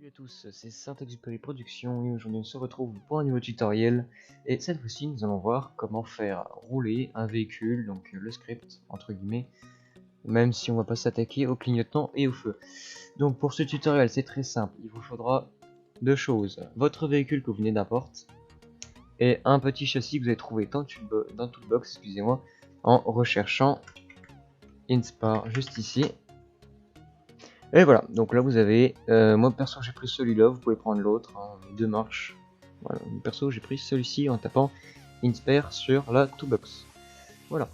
Salut à tous, c'est Saint-Exupéry Productions et aujourd'hui on se retrouve pour un nouveau tutoriel et cette fois-ci nous allons voir comment faire rouler un véhicule, donc le script entre guillemets, même si on va pas s'attaquer au clignotant et au feu. Donc pour ce tutoriel c'est très simple, il vous faudra deux choses, votre véhicule que vous venez d'importer et un petit châssis que vous avez trouvé dans Toolbox, excusez-moi, en recherchant Inspire juste ici. Et voilà, donc là vous avez, moi perso j'ai pris celui-là, vous pouvez prendre l'autre, hein, les deux marches. Voilà, perso j'ai pris celui-ci en tapant Inspire sur la toolbox. Voilà.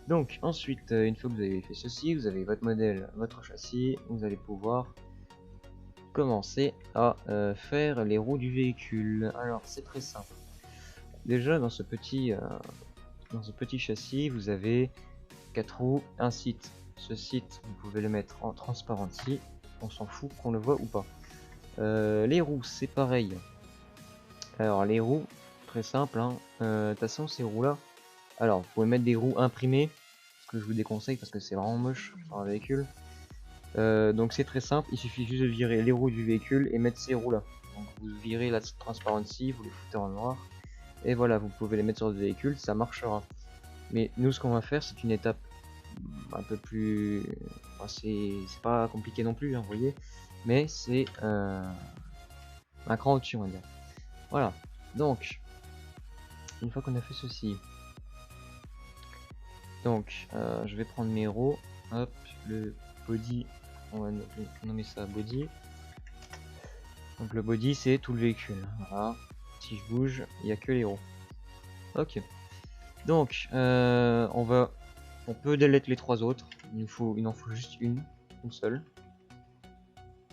Donc ensuite, une fois que vous avez fait ceci, vous avez votre modèle, votre châssis, vous allez pouvoir commencer à faire les roues du véhicule. Alors c'est très simple. Déjà dans ce petit châssis, vous avez 4 roues, un site. Ce site, vous pouvez le mettre en transparency, on s'en fout qu'on le voit ou pas. Les roues, c'est pareil. Alors les roues, très simple, hein. De toute façon ces roues là, alors vous pouvez mettre des roues imprimées, ce que je vous déconseille parce que c'est vraiment moche sur un véhicule. Donc c'est très simple, il suffit juste de virer les roues du véhicule et mettre ces roues là. Donc vous virez la transparency, vous les foutez en noir, et voilà, vous pouvez les mettre sur le véhicule, ça marchera. Mais nous ce qu'on va faire, c'est une étape un peu plus... Enfin, c'est pas compliqué non plus, hein, vous voyez, mais c'est un cran au-dessus, on va dire. Voilà, donc une fois qu'on a fait ceci, donc je vais prendre mes roues, hop, le body, on va nommer ça body. Donc le body c'est tout le véhicule, voilà. Si je bouge, il n'y a que les roues. Ok, donc on peut delete les trois autres, il en faut juste une seule.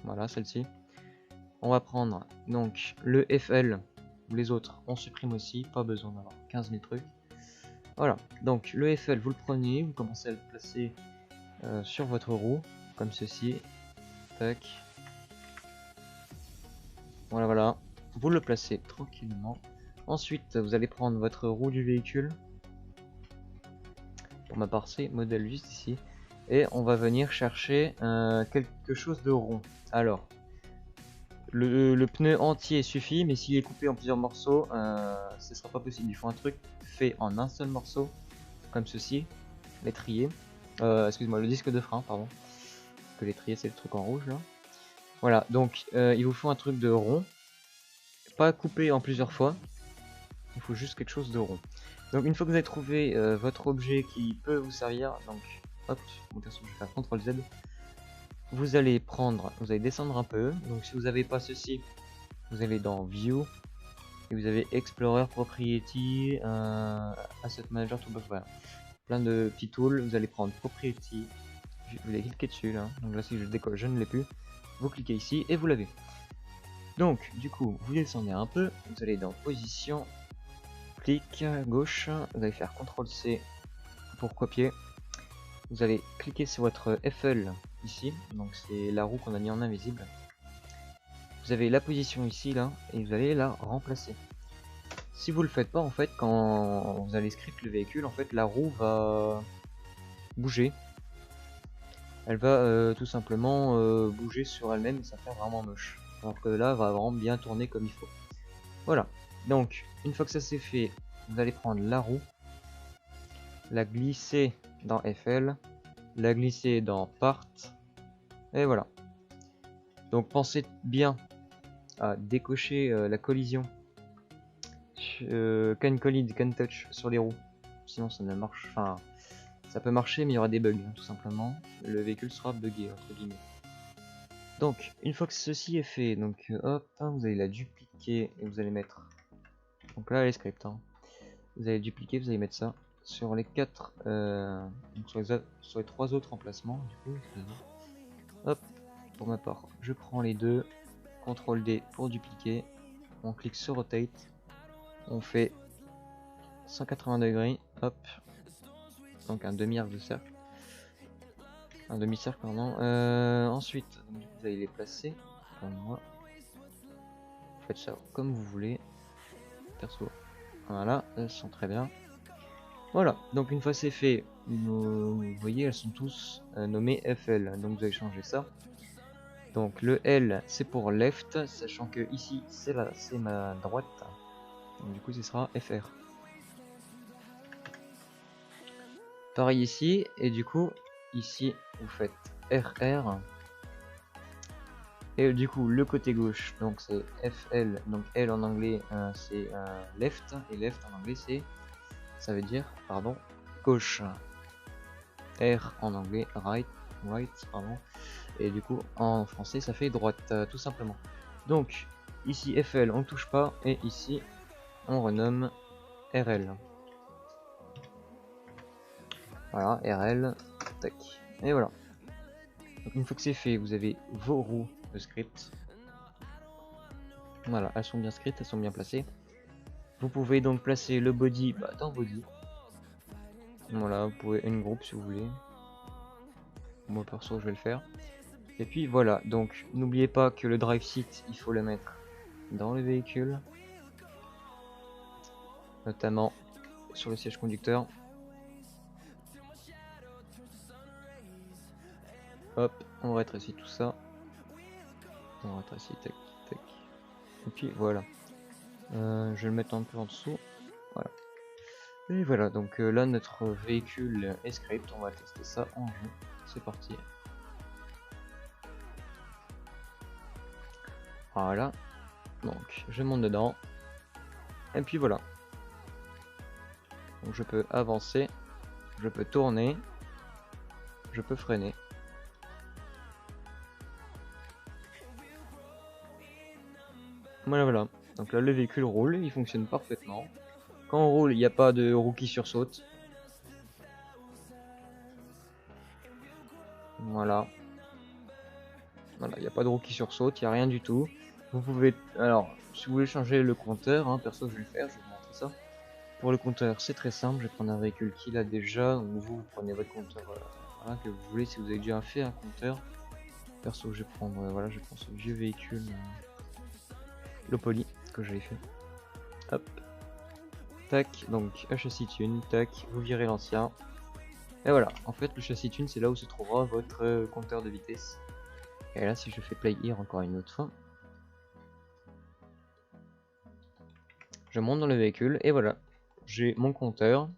Voilà, celle-ci. On va prendre donc le FL, les autres on supprime aussi, pas besoin d'avoir 15 000 trucs. Voilà, donc le FL vous le prenez, vous commencez à le placer sur votre roue, comme ceci. Tac. Voilà, voilà. Vous le placez tranquillement. Ensuite, vous allez prendre votre roue du véhicule. Pour ma part, c'est modèle juste ici. Et on va venir chercher quelque chose de rond. Alors, le pneu entier suffit, mais s'il est coupé en plusieurs morceaux, ce sera pas possible. Il faut un truc fait en un seul morceau, comme ceci, l'étrier. Excuse-moi, le disque de frein, pardon. Parce que l'étrier, c'est le truc en rouge là. Voilà, donc il vous faut un truc de rond, pas coupé en plusieurs fois. Il faut juste quelque chose de rond. Donc une fois que vous avez trouvé votre objet qui peut vous servir, donc hop, mon perso je vais faire CTRL Z. Vous allez descendre un peu. Donc si vous n'avez pas ceci, vous allez dans View et vous avez Explorer, Propriety, Asset Manager, Toolbox, voilà. Plein de petits tools. Vous allez prendre Propriety. Vous allez cliquer dessus là. Donc là si je décolle, je ne l'ai plus. Vous cliquez ici et vous l'avez. Donc du coup, vous descendez un peu. Vous allez dans Position. Clic gauche, vous allez faire CTRL C pour copier. Vous allez cliquer sur votre FL ici, donc c'est la roue qu'on a mis en invisible. Vous avez la position ici là, et vous allez la remplacer. Si vous le faites pas en fait, quand vous allez script le véhicule, en fait la roue va bouger. Elle va tout simplement bouger sur elle-même et ça fait vraiment moche. Alors que là, elle va vraiment bien tourner comme il faut. Voilà, donc une fois que ça c'est fait, vous allez prendre la roue, la glisser dans FL, la glisser dans Part, et voilà. Donc pensez bien à décocher la collision, can collide, can touch sur les roues, sinon ça ne marche, enfin ça peut marcher mais il y aura des bugs, hein, tout simplement, le véhicule sera buggé entre guillemets. Donc une fois que ceci est fait, donc hop, hein, vous allez la dupliquer et vous allez mettre, donc là les scripts, hein. Vous allez dupliquer, vous allez mettre ça sur les 4, donc sur les 3 autres emplacements, du coup, hop, pour ma part, je prends les deux, CTRL D pour dupliquer, on clique sur Rotate, on fait 180 degrés, hop, donc un demi-arc de cercle, un demi-cercle pardon, ensuite, vous allez les placer, comme moi, vous faites ça comme vous voulez, perso, voilà, elles sont très bien. Voilà, donc une fois c'est fait, vous voyez elles sont tous nommées FL, donc vous allez changer ça. Donc le L c'est pour left, sachant que ici c'est ma droite. Donc du coup ce sera FR. Pareil ici, et du coup ici vous faites RR. Et du coup le côté gauche donc c'est FL, donc L en anglais c'est left, et left en anglais c'est, ça veut dire, pardon, gauche. R en anglais right, pardon. Et du coup en français ça fait droite, tout simplement. Donc ici FL on ne touche pas, et ici on renomme RL. Voilà, RL, tac. Et voilà. Donc une fois que c'est fait, vous avez vos roues de script. Voilà, elles sont bien scriptes, elles sont bien placées. Vous pouvez donc placer le body dans body. Voilà, vous pouvez une groupe si vous voulez. Moi perso je vais le faire. Et puis voilà, donc n'oubliez pas que le drive seat, il faut le mettre dans le véhicule. Notamment sur le siège conducteur. Hop, on rétrécit tout ça. On rétrécit, tac, tac. Et puis voilà. Je vais le mettre un peu en dessous. Voilà. Et voilà, donc là notre véhicule est script. On va tester ça en jeu. C'est parti. Voilà. Donc je monte dedans. Et puis voilà. Donc je peux avancer. Je peux tourner. Je peux freiner. Voilà. Donc là le véhicule roule, il fonctionne parfaitement. Quand on roule, il n'y a pas de roue qui sursaute. Voilà. Voilà, il n'y a pas de roue qui sursaute, il n'y a rien du tout. Vous pouvez... Alors, si vous voulez changer le compteur, hein, perso je vais le faire, je vais vous montrer ça. Pour le compteur, c'est très simple, je vais prendre un véhicule qui l'a déjà, ou vous prenez votre compteur voilà, que vous voulez, si vous avez déjà fait un compteur. Perso je vais prendre, voilà, je prends ce vieux véhicule, le Poli, que j'avais fait. Hop. Tac, donc un châssis tune, tac, vous virez l'ancien. Et voilà, en fait le châssis tune c'est là où se trouvera votre compteur de vitesse. Et là si je fais play here encore une autre fois, je monte dans le véhicule et voilà, j'ai mon compteur.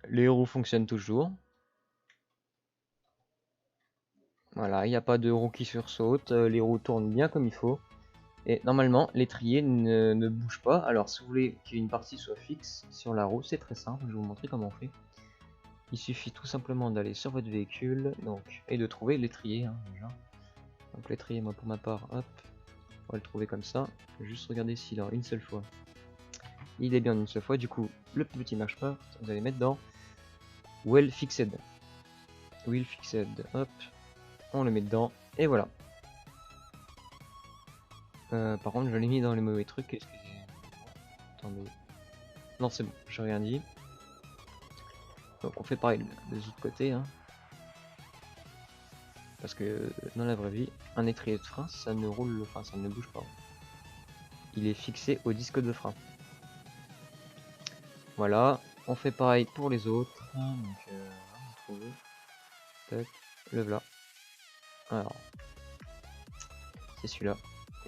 Les roues fonctionnent toujours. Voilà, il n'y a pas de roues qui sursautent, les roues tournent bien comme il faut. Et normalement, l'étrier ne bouge pas. Alors si vous voulez qu'une partie soit fixe sur la roue, c'est très simple, je vais vous montrer comment on fait. Il suffit tout simplement d'aller sur votre véhicule donc, et de trouver l'étrier hein, déjà. Donc l'étrier, moi pour ma part, hop, on va le trouver comme ça. Juste regarder s'il a une seule fois. Il est bien une seule fois, du coup le petit marche pas, vous allez mettre dans Well Fixed. Well Fixed, hop, on le met dedans, et voilà. Par contre je l'ai mis dans les mauvais trucs, excusez. Attendez. Non c'est bon, j'ai rien dit. Donc on fait pareil des autres côtés hein. Parce que dans la vraie vie, un étrier de frein ça ne roule, enfin ça ne bouge pas. Il est fixé au disque de frein. Voilà, on fait pareil pour les autres. Donc tac, le voilà. Alors c'est celui-là.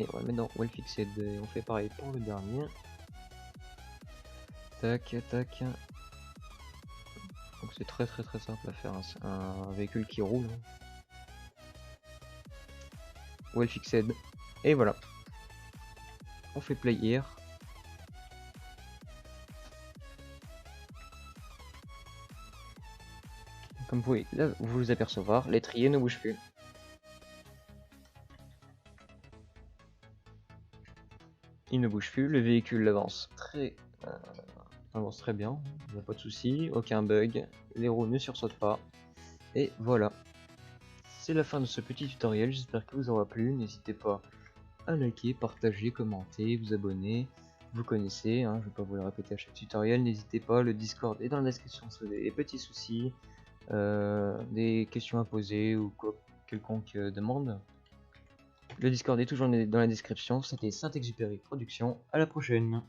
Et on va le mettre dans Well Fixed. Et on fait pareil pour le dernier. Tac, tac. Donc c'est très simple à faire. Hein. C'est un véhicule qui roule. Well Fixed. Et voilà. On fait play here. Comme vous pouvez là, vous apercevoir, l'étrier ne bouge plus. Il ne bouge plus, le véhicule avance très bien, il n'y a pas de souci, aucun bug, les roues ne sursautent pas. Et voilà, c'est la fin de ce petit tutoriel, j'espère qu'il vous aura plu, n'hésitez pas à liker, partager, commenter, vous abonner, vous connaissez, hein, je ne vais pas vous le répéter à chaque tutoriel, n'hésitez pas, le Discord est dans la description si vous avez des petits soucis, des questions à poser ou quelconque demande. Le Discord est toujours dans la description, c'était Saint-Exupéry Productions, à la prochaine.